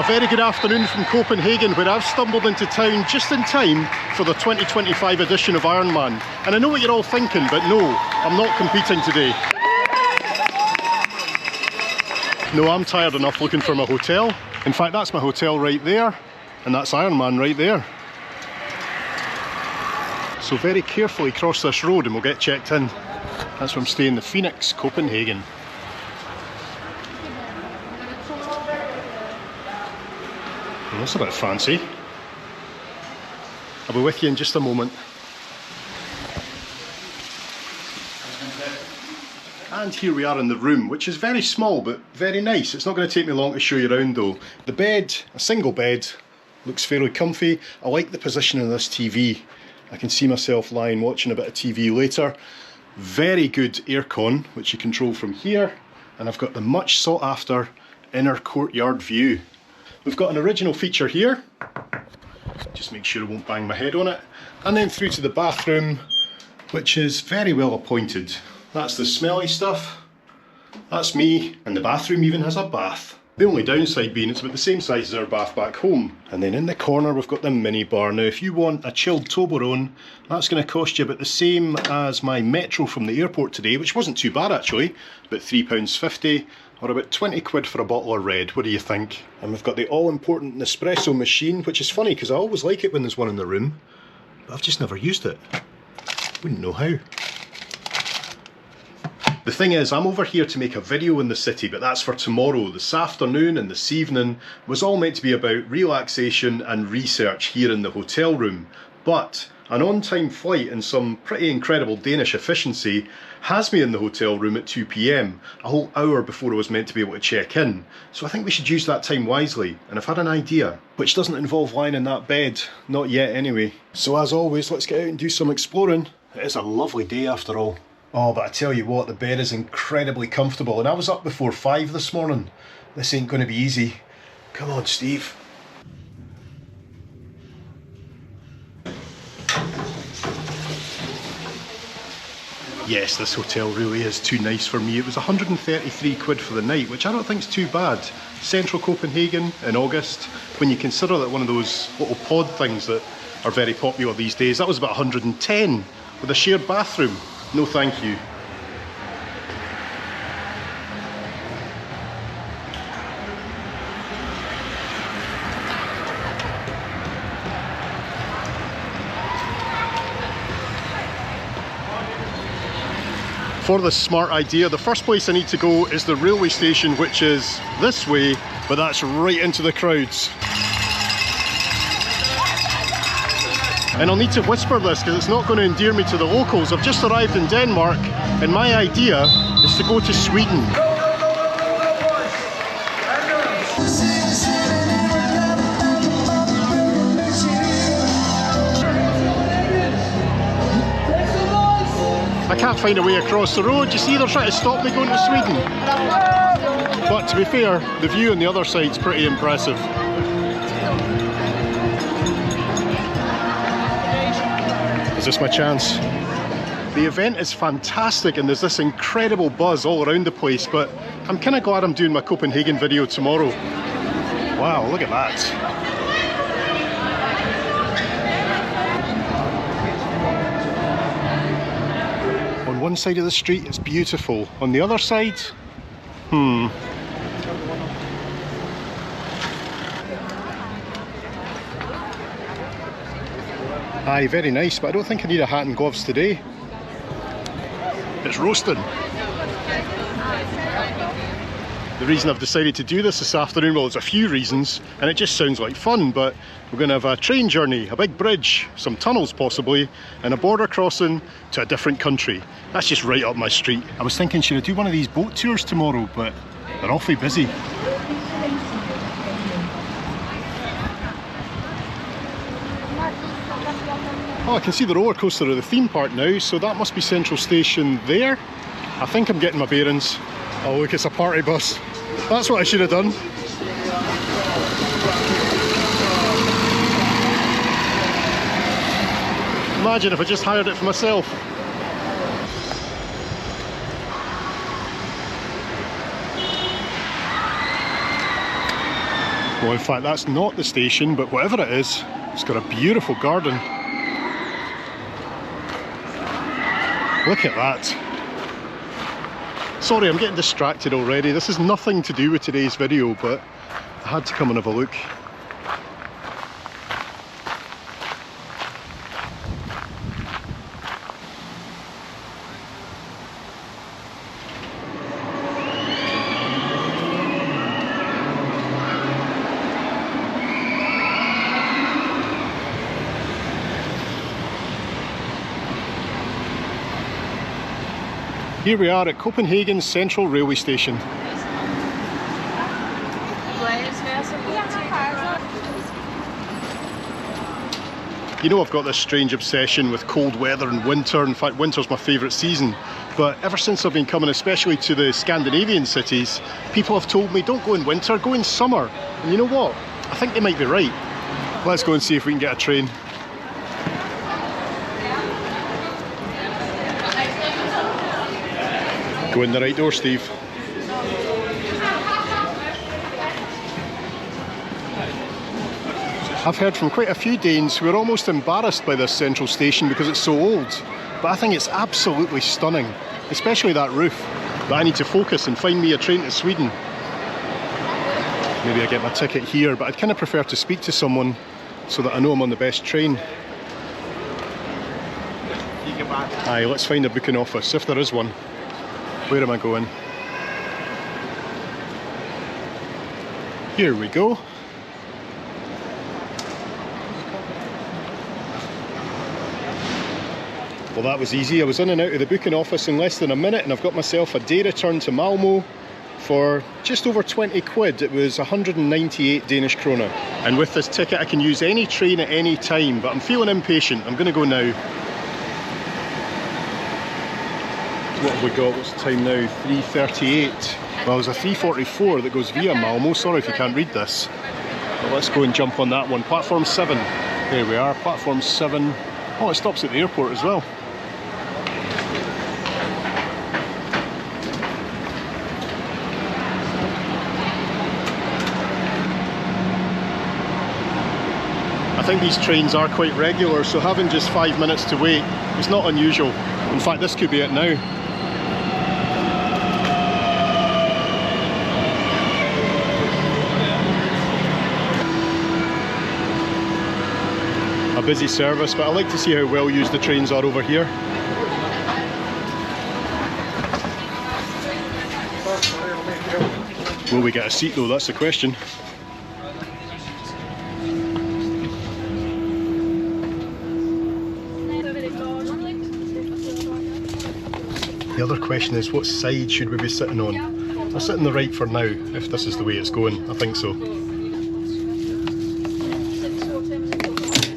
very good afternoon from Copenhagen, where I've stumbled into town just in time for the 2025 edition of Ironman. And I know what you're all thinking, but no, I'm not competing today. No, I'm tired enough looking for my hotel. In fact, that's my hotel right there, and that's Ironman right there. So very carefully cross this road and we'll get checked in. That's where I'm staying, the Phoenix, Copenhagen. Well, that's a bit fancy. I'll be with you in just a moment. And here we are in the room, which is very small but very nice. It's not going to take me long to show you around though. The bed, a single bed, looks fairly comfy. I like the position of this TV. I can see myself lying watching a bit of TV later. Very good aircon, which you control from here. And I've got the much sought after inner courtyard view. We've got an original feature here. Just make sure I won't bang my head on it. And then through to the bathroom, which is very well appointed. That's the smelly stuff. That's me. And the bathroom even has a bath. The only downside being it's about the same size as our bath back home. And then in the corner we've got the mini bar. Now if you want a chilled Toblerone, that's going to cost you about the same as my Metro from the airport today, which wasn't too bad actually, about £3.50 or about 20 quid for a bottle of red. What do you think? And we've got the all important Nespresso machine, which is funny because I always like it when there's one in the room, but I've just never used it. Wouldn't know how. The thing is, I'm over here to make a video in the city, but that's for tomorrow. This afternoon and this evening was all meant to be about relaxation and research here in the hotel room. But an on-time flight and some pretty incredible Danish efficiency has me in the hotel room at 2 PM, a whole hour before I was meant to be able to check in. So I think we should use that time wisely, and I've had an idea, which doesn't involve lying in that bed, not yet anyway. So as always, let's get out and do some exploring. It is a lovely day after all. Oh, but I tell you what, the bed is incredibly comfortable, and I was up before 5 this morning. This ain't going to be easy. Come on, Steve. Yes, this hotel really is too nice for me. It was 133 quid for the night, which I don't think is too bad. Central Copenhagen in August, when you consider that one of those little pod things that are very popular these days, that was about 110 with a shared bathroom. No thank you. For this smart idea, the first place I need to go is the railway station, which is this way, but that's right into the crowds. And I'll need to whisper this because it's not going to endear me to the locals. I've just arrived in Denmark and my idea is to go to Sweden. I can't find a way across the road. You see, they're trying to stop me going to Sweden. But to be fair, the view on the other side's pretty impressive. Is this my chance? The event is fantastic and there's this incredible buzz all around the place, but I'm kind of glad I'm doing my Copenhagen video tomorrow. Wow, look at that. On one side of the street it's beautiful, on the other side, Aye, very nice, but I don't think I need a hat and gloves today. It's roasting. The reason I've decided to do this afternoon, well, there's a few reasons, and it just sounds like fun, but we're going to have a train journey, a big bridge, some tunnels possibly, and a border crossing to a different country. That's just right up my street. I was thinking, should I do one of these boat tours tomorrow, but they're awfully busy. Oh, I can see the roller coaster of the theme park now, so that must be Central Station there. I think I'm getting my bearings. Oh look, it's a party bus. That's what I should have done. Imagine if I just hired it for myself. Well, in fact, that's not the station, but whatever it is, it's got a beautiful garden. Look at that. Sorry, I'm getting distracted already. This has nothing to do with today's video, but I had to come and have a look. Here we are at Copenhagen's Central Railway Station. You know, I've got this strange obsession with cold weather and winter. In fact, winter's my favourite season. But ever since I've been coming, especially to the Scandinavian cities, people have told me, don't go in winter, go in summer. And you know what? I think they might be right. Let's go and see if we can get a train. Go in the right door, Steve. I've heard from quite a few Danes who are almost embarrassed by this central station because it's so old. But I think it's absolutely stunning, especially that roof. But I need to focus and find me a train to Sweden. Maybe I get my ticket here, but I'd kind of prefer to speak to someone so that I know I'm on the best train. Aye, let's find a booking office, if there is one. Where am I going? Here we go. Well, that was easy. I was in and out of the booking office in less than a minute, and I've got myself a day return to Malmo for just over 20 quid. It was 198 Danish krone. And with this ticket I can use any train at any time, but I'm feeling impatient. I'm going to go now. What have we got? What's the time now? 3:38. Well, there's a 3:44 that goes via Malmo. Sorry if you can't read this. But let's go and jump on that one. Platform 7. There we are, platform 7. Oh, it stops at the airport as well. I think these trains are quite regular, so having just 5 minutes to wait is not unusual. In fact, this could be it now. A busy service, but I like to see how well used the trains are over here. Will we get a seat though? That's the question. The other question is, what side should we be sitting on? I'll sit on the right for now, if this is the way it's going. I think so.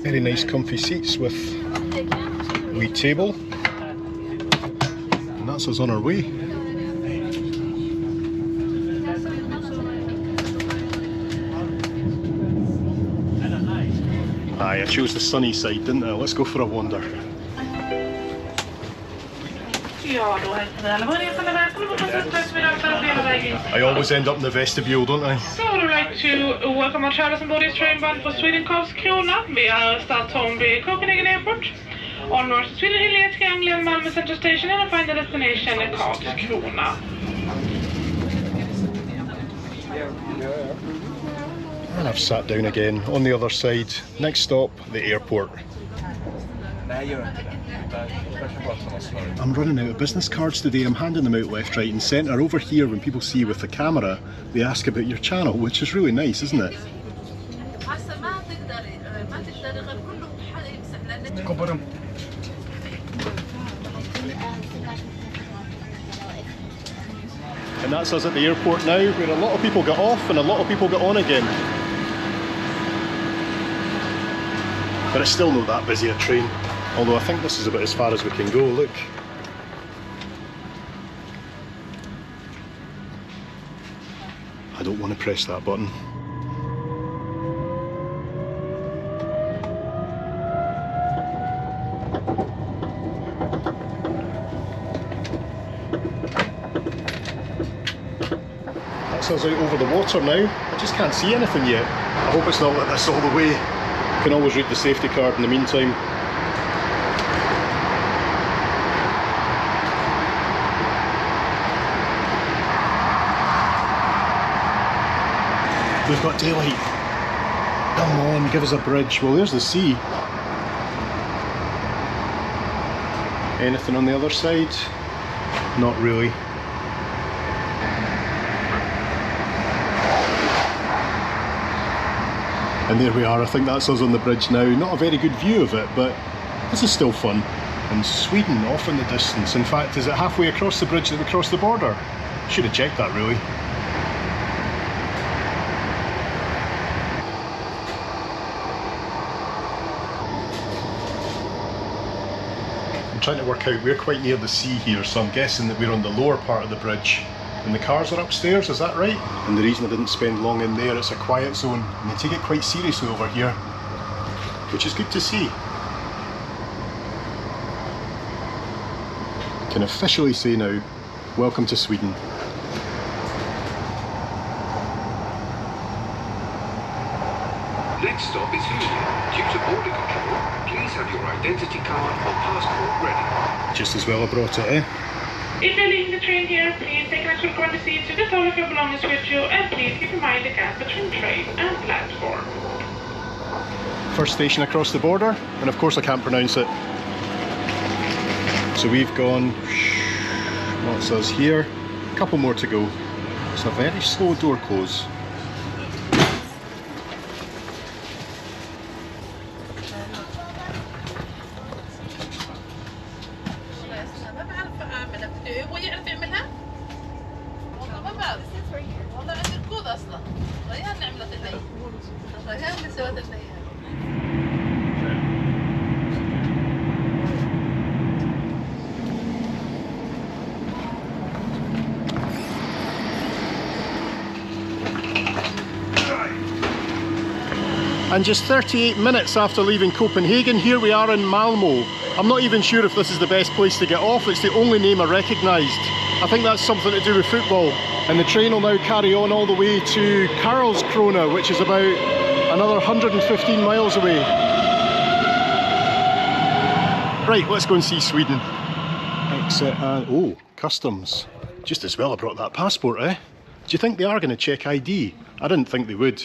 Very nice comfy seats with a wee table. And that's us on our way. Aye, I chose the sunny side, didn't I? Let's go for a wander. I always end up in the vestibule, don't I? So I would like to welcome our travelers on board this train bound for Sweden, Karlskrona. We are start home by Copenhagen Airport. Onwards to Sweden, Hilliard, Triangle, Malmö Central Station, and a final destination in Karlskrona. And I've sat down again on the other side. Next stop, the airport. I'm running out of business cards today. I'm handing them out left, right and centre. Over here, when people see you with the camera, they ask about your channel, which is really nice, isn't it? And that's us at the airport now, where a lot of people get off and a lot of people get on again. But it's still not that busy a train. Although I think this is about as far as we can go, look. I don't want to press that button. That's takes us out over the water now. I just can't see anything yet. I hope it's not like this all the way. You can always read the safety card in the meantime. We've got daylight. Come on, give us a bridge. Well, there's the sea. Anything on the other side? Not really. And there we are, I think that's us on the bridge now. Not a very good view of it, but this is still fun. And Sweden off in the distance. In fact, is it halfway across the bridge that we crossed the border? Should have checked that really. I'm trying to work out, we're quite near the sea here, so I'm guessing that we're on the lower part of the bridge. And the cars are upstairs, is that right? And the reason I didn't spend long in there, it's a quiet zone, and they take it quite seriously over here, which is good to see. I can officially say now, welcome to Sweden. Next stop is Sweden. Due to border control, please have your identity card or passport ready. Just as well I brought it, eh? If you're leaving the train here, please take an extra corner seat to get all of your belongings with you, and please keep in mind the gap between train and platform. First station across the border, and of course I can't pronounce it. So we've gone, what's us here? A couple more to go. It's a very slow door close. And just 38 minutes after leaving Copenhagen, here we are in Malmo. I'm not even sure if this is the best place to get off, it's the only name I recognised. I think that's something to do with football. And the train will now carry on all the way to Karlskrona, which is about another 115 miles away. Right, let's go and see Sweden. Exit and, oh, customs. Just as well I brought that passport, eh? Do you think they are going to check ID? I didn't think they would.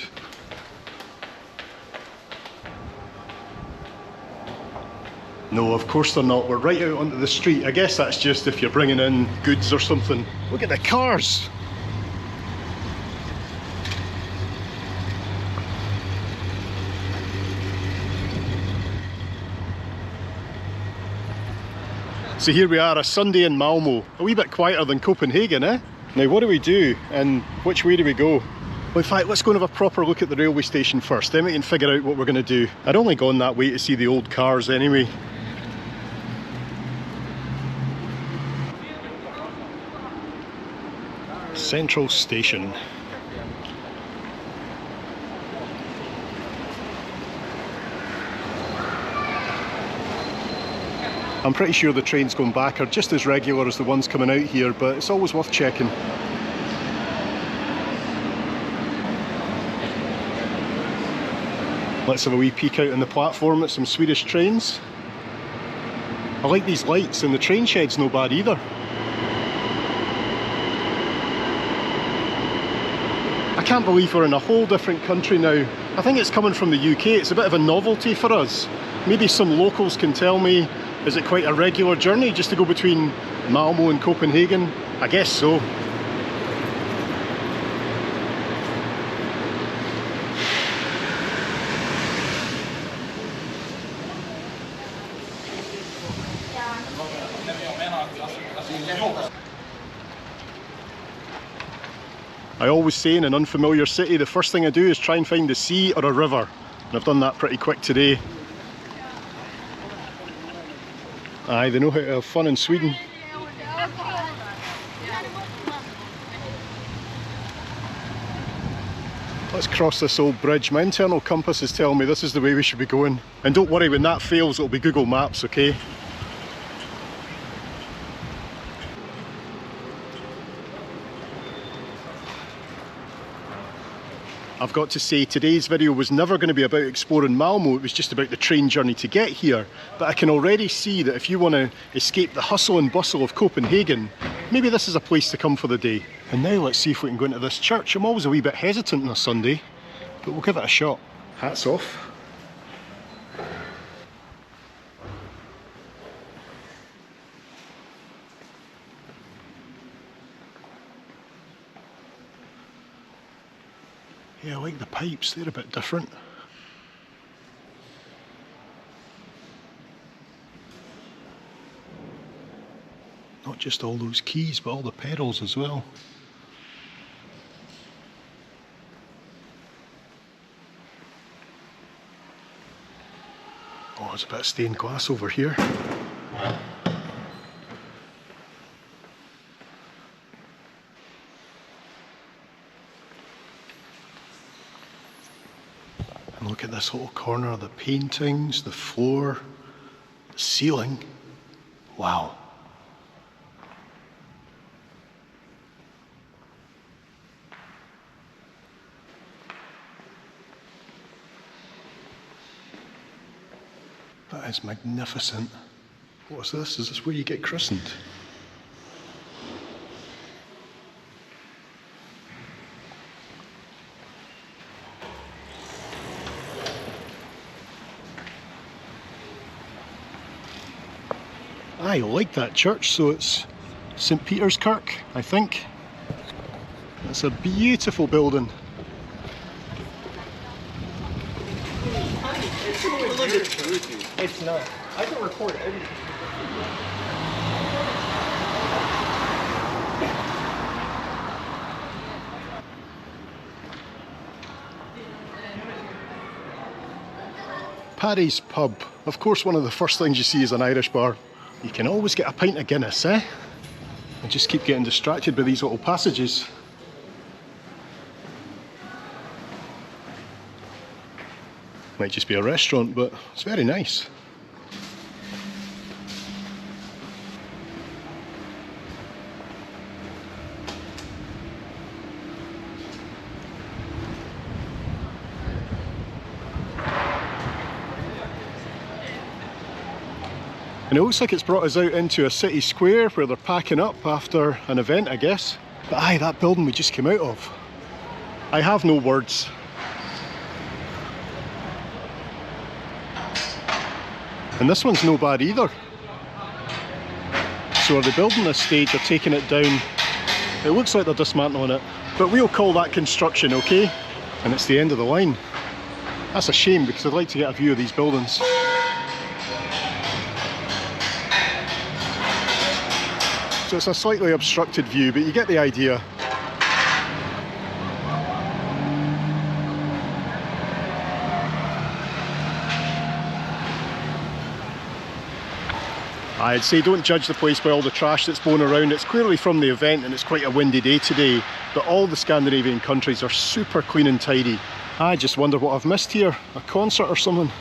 No, of course they're not. We're right out onto the street. I guess that's just if you're bringing in goods or something. Look at the cars! So here we are, a Sunday in Malmo. A wee bit quieter than Copenhagen, eh? Now what do we do and which way do we go? Well, in fact, let's go and have a proper look at the railway station first, then we can figure out what we're going to do. I'd only gone that way to see the old cars anyway. Central Station. I'm pretty sure the trains going back are just as regular as the ones coming out here, but it's always worth checking. Let's have a wee peek out on the platform at some Swedish trains. I like these lights, and the train shed's no bad either. I can't believe we're in a whole different country now. I think it's coming from the UK, it's a bit of a novelty for us. Maybe some locals can tell me, is it quite a regular journey just to go between Malmo and Copenhagen? I guess so. I always say in an unfamiliar city, the first thing I do is try and find the sea or a river. And I've done that pretty quick today. Aye, they know how to have fun in Sweden. Let's cross this old bridge. My internal compass is telling me this is the way we should be going. And don't worry, when that fails, it'll be Google Maps, okay? I've got to say, today's video was never going to be about exploring Malmo, it was just about the train journey to get here. But I can already see that if you want to escape the hustle and bustle of Copenhagen, maybe this is a place to come for the day. And now let's see if we can go into this church. I'm always a wee bit hesitant on a Sunday, but we'll give it a shot. Hats off. Yeah, I like the pipes, they're a bit different. Not just all those keys, but all the pedals as well. Oh, there's a bit of stained glass over here. And look at this whole corner, the paintings, the floor, the ceiling. Wow. That is magnificent. What's this? Is this where you get christened? I like that church, so it's St. Peter's Kirk, I think. It's a beautiful building. It's not. I can record everything. Paddy's Pub. Of course, one of the first things you see is an Irish bar. You can always get a pint of Guinness, eh? And just keep getting distracted by these little passages. Might just be a restaurant, but it's very nice. And it looks like it's brought us out into a city square where they're packing up after an event, I guess. But aye, that building we just came out of. I have no words. And this one's no bad either. So are they building this stage or taking it down? It looks like they're dismantling it. But we'll call that construction, okay? And it's the end of the line. That's a shame because I'd like to get a view of these buildings. So it's a slightly obstructed view, but you get the idea. I'd say don't judge the place by all the trash that's blown around. It's clearly from the event and it's quite a windy day today, but all the Scandinavian countries are super clean and tidy. I just wonder what I've missed here, a concert or something.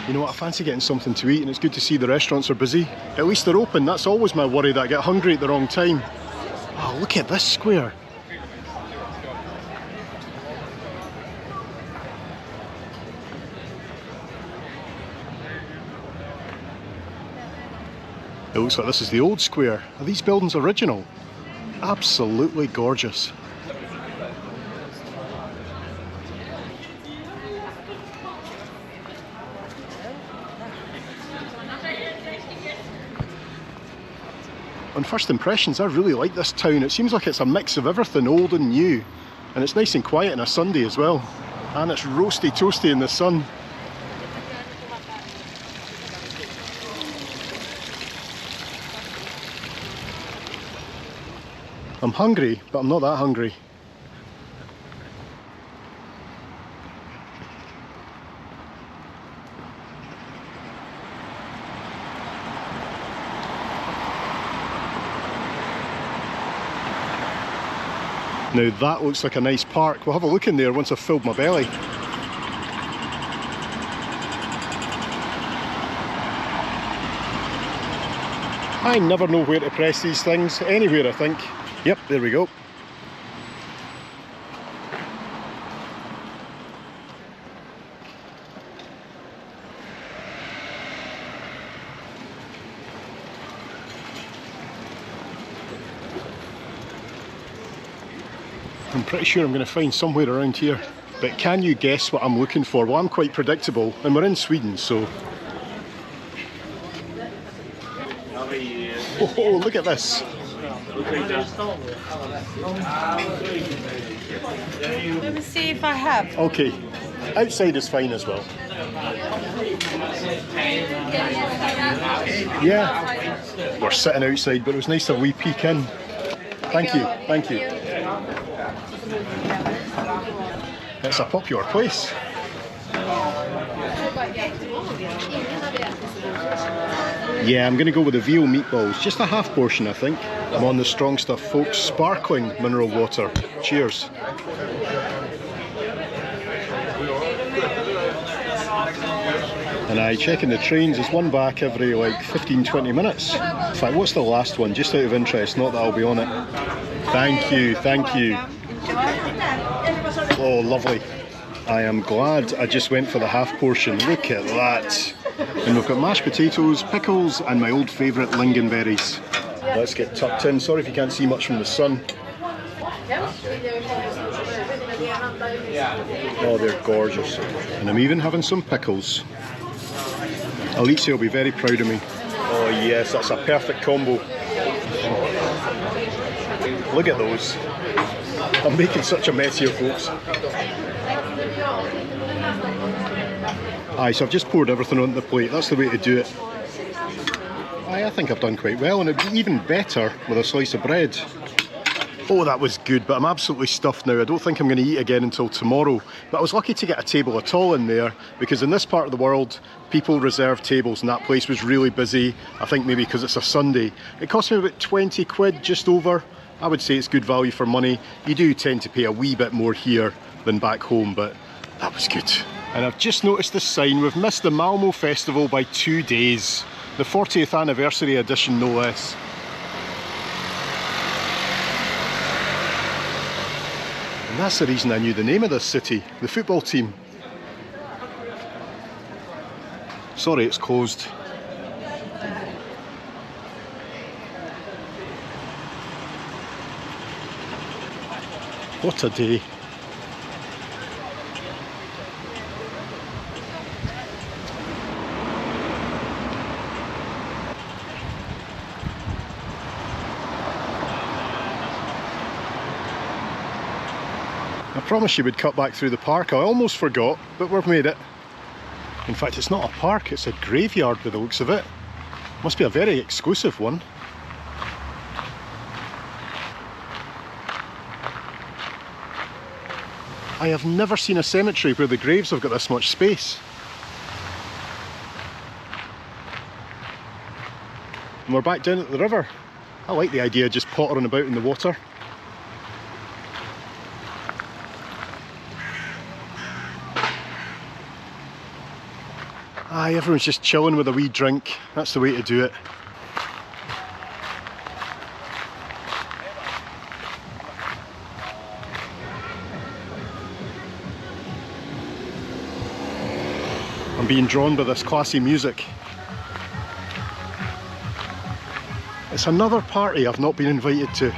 You know what, I fancy getting something to eat and it's good to see the restaurants are busy. At least they're open, that's always my worry, that I get hungry at the wrong time. Oh, look at this square. It looks like this is the old square. Are these buildings original? Absolutely gorgeous. On first impressions, I really like this town. It seems like it's a mix of everything old and new. And it's nice and quiet on a Sunday as well. And it's roasty toasty in the sun. I'm hungry, but I'm not that hungry. Now that looks like a nice park. We'll have a look in there once I've filled my belly. I never know where to press these things. Anywhere, I think. Yep, there we go. I'm pretty sure I'm going to find somewhere around here. But can you guess what I'm looking for? Well, I'm quite predictable, and we're in Sweden, so... Oh, look at this! Let me see if I have. Okay, outside is fine as well. Yeah, we're sitting outside, but it was nice to have a wee peek in. Thank you, thank you. It's a popular place. Yeah, I'm going to go with the veal meatballs. Just a half portion, I think. I'm on the strong stuff, folks. Sparkling mineral water. Cheers. And I checking the trains. There's one back every like 15-20 minutes. In fact, what's the last one? Just out of interest, not that I'll be on it. Thank you, thank you. Oh, lovely. I am glad I just went for the half portion. Look at that. And we've got mashed potatoes, pickles, and my old favourite lingonberries. Let's get tucked in. Sorry if you can't see much from the sun. Oh, they're gorgeous. And I'm even having some pickles. Alicia will be very proud of me. Oh yes, that's a perfect combo. Look at those. I'm making such a mess here, folks. Aye, so I've just poured everything onto the plate. That's the way to do it. Aye, I think I've done quite well, and it'd be even better with a slice of bread. Oh, that was good, but I'm absolutely stuffed now. I don't think I'm going to eat again until tomorrow. But I was lucky to get a table at all in there, because in this part of the world, people reserve tables, and that place was really busy. I think maybe because it's a Sunday. It cost me about 20 quid, just over. I would say it's good value for money. You do tend to pay a wee bit more here than back home, but that was good. And I've just noticed this sign. We've missed the Malmo festival by 2 days. The 40th anniversary edition, no less. And that's the reason I knew the name of this city, the football team. Sorry, it's closed. What a day. I promised you we'd cut back through the park. I almost forgot, but we've made it. In fact, it's not a park, it's a graveyard by the looks of it. Must be a very exclusive one. I have never seen a cemetery where the graves have got this much space. And we're back down at the river. I like the idea of just pottering about in the water. Aye, everyone's just chilling with a wee drink. That's the way to do it. I'm being drawn by this classy music. It's another party I've not been invited to.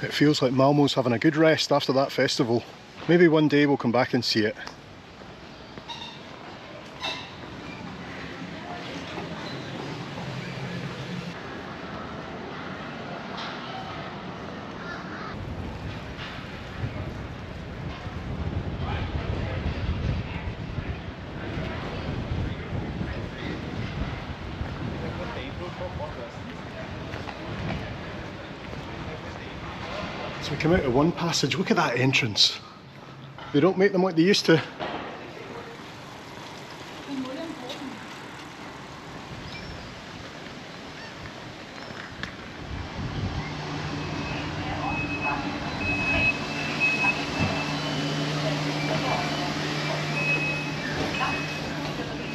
It feels like Malmo's having a good rest after that festival. Maybe one day we'll come back and see it. So we come out of one passage. Look at that entrance. They don't make them like they used to.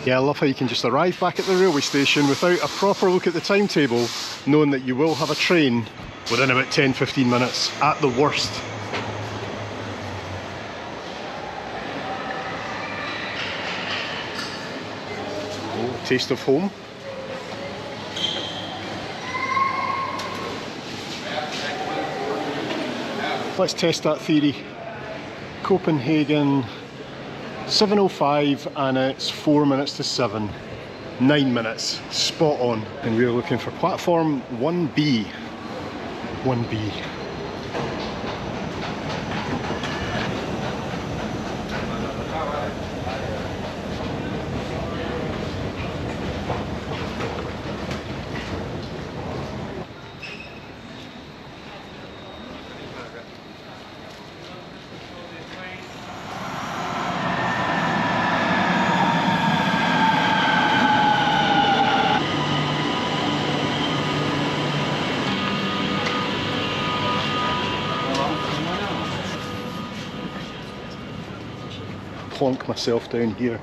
Yeah, I love how you can just arrive back at the railway station without a proper look at the timetable, knowing that you will have a train within about 10-15 minutes at the worst. Oh, taste of home. Let's test that theory. Copenhagen, 7:05 and it's 4 minutes to 7. 9 minutes, spot on. And we're looking for platform 1B. 1B. Plonk myself down here.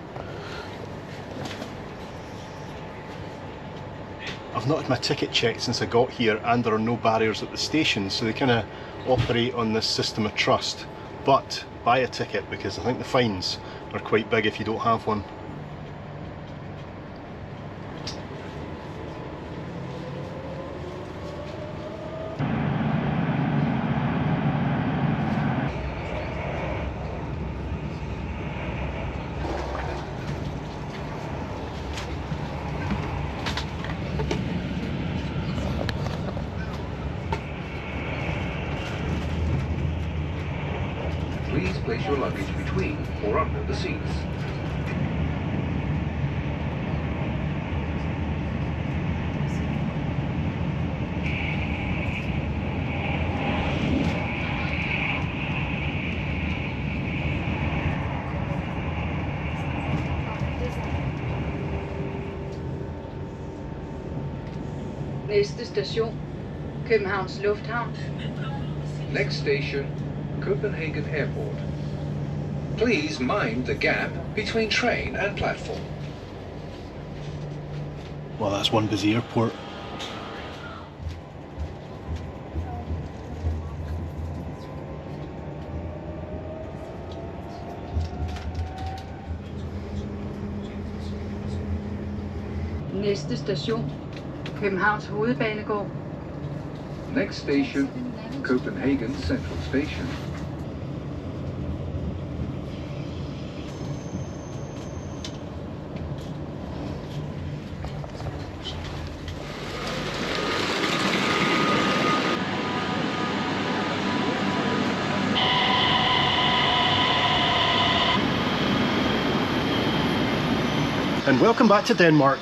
I've not had my ticket checked since I got here, and there are no barriers at the station, so they kind of operate on this system of trust. But buy a ticket, because I think the fines are quite big if you don't have one. Please place your luggage between or under the seats. Næste station, Københavns Lufthavn. Next station, Copenhagen Airport. Please mind the gap between train and platform. Well, that's one busy airport. Næste station, Københavns Hovedbanegård. Next station, Copenhagen Central Station. And welcome back to Denmark.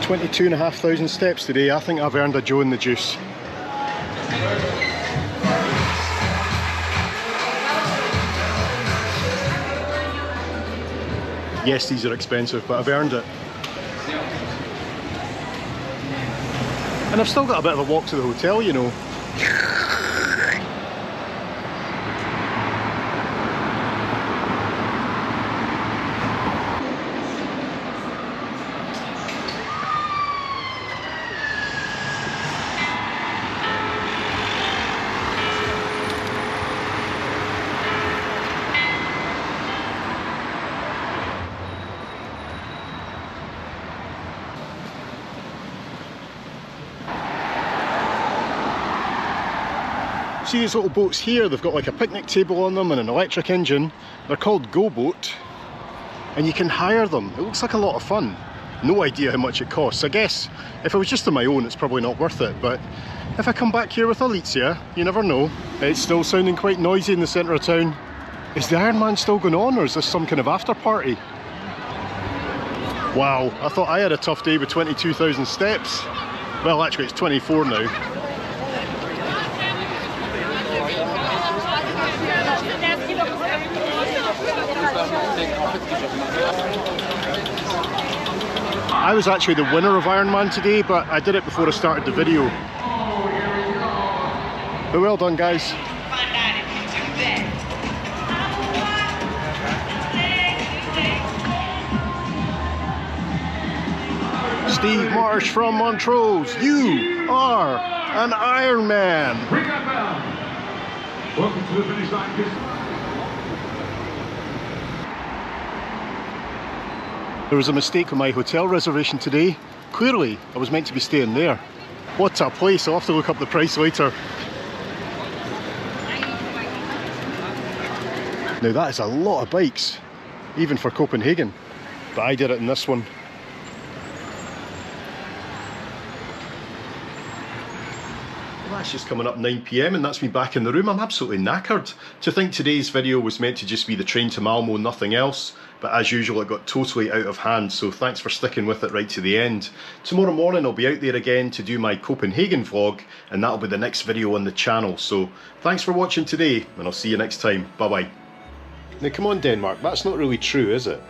22,500 steps today. I think I've earned a Joe in the juice. Yes, these are expensive, but I've earned it. And I've still got a bit of a walk to the hotel, you know. See these little boats here? They've got like a picnic table on them and an electric engine. They're called Go Boat, and you can hire them. It looks like a lot of fun. No idea how much it costs. I guess if I was just on my own, it's probably not worth it, but if I come back here with Alicia, you never know. It's still sounding quite noisy in the centre of town. Is the Ironman still going on, or is this some kind of after party? Wow, I thought I had a tough day with 22,000 steps. Well, actually it's 24 now. I was actually the winner of Ironman today, but I did it before I started the video. But well done, guys. SteveMarsh from Montrose. You are an Iron Man. Bring that bell. Welcome to the finish line. There was a mistake on my hotel reservation today. Clearly, I was meant to be staying there. What a place, I'll have to look up the price later. Now that is a lot of bikes, even for Copenhagen. But I did it in this one. Well, that's just coming up 9 PM and that's me back in the room. I'm absolutely knackered. To think today's video was meant to just be the train to Malmo, nothing else. But as usual, it got totally out of hand, so thanks for sticking with it right to the end. Tomorrow morning I'll be out there again to do my Copenhagen vlog, and that'll be the next video on the channel. So thanks for watching today, and I'll see you next time. Bye bye. Now come on Denmark, that's not really true, is it?